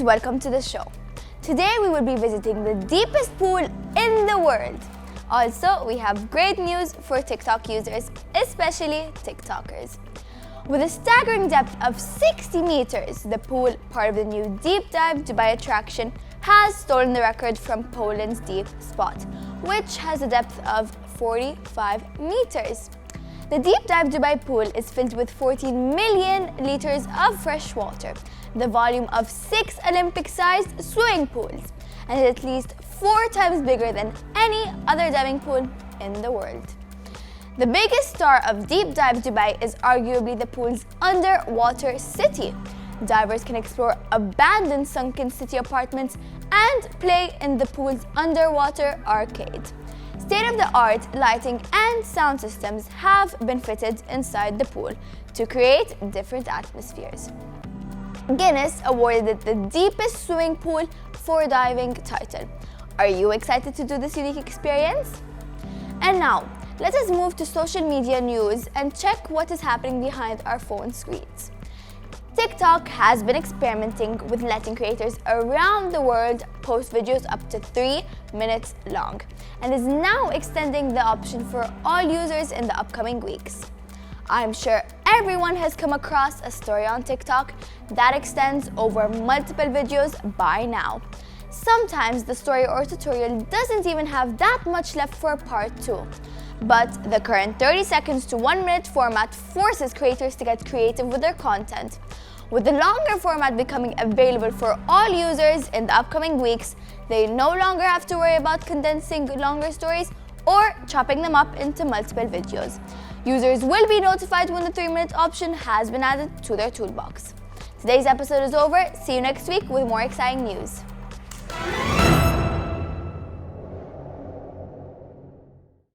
welcome to the show. Today we will be visiting the deepest pool in the world. Also, we have great news for TikTok users, especially TikTokers. With a staggering depth of 60 meters, the pool, part of the new Deep Dive Dubai attraction, has stolen the record from Poland's Deep Spot, which has a depth of 45 meters. The Deep Dive Dubai pool is filled with 14 million liters of fresh water, the volume of 6 Olympic-sized swimming pools, and is at least 4 times bigger than any other diving pool in the world. The biggest star of Deep Dive Dubai is arguably the pool's underwater city. Divers can explore abandoned sunken city apartments and play in the pool's underwater arcade. State-of-the-art lighting and sound systems have been fitted inside the pool to create different atmospheres. Guinness awarded it the deepest swimming pool for diving title. Are you excited to do this unique experience? And now, let us move to social media news and check what is happening behind our phone screens. TikTok has been experimenting with letting creators around the world post videos up to 3 minutes long, and is now extending the option for all users in the upcoming weeks. I'm sure everyone has come across a story on TikTok that extends over multiple videos by now. Sometimes the story or tutorial doesn't even have that much left for part 2. But the current 30 seconds to 1 minute format forces creators to get creative with their content. With the longer format becoming available for all users in the upcoming weeks, they no longer have to worry about condensing longer stories or chopping them up into multiple videos. Users will be notified when the 3-minute option has been added to their toolbox. Today's episode is over. See you next week with more exciting news.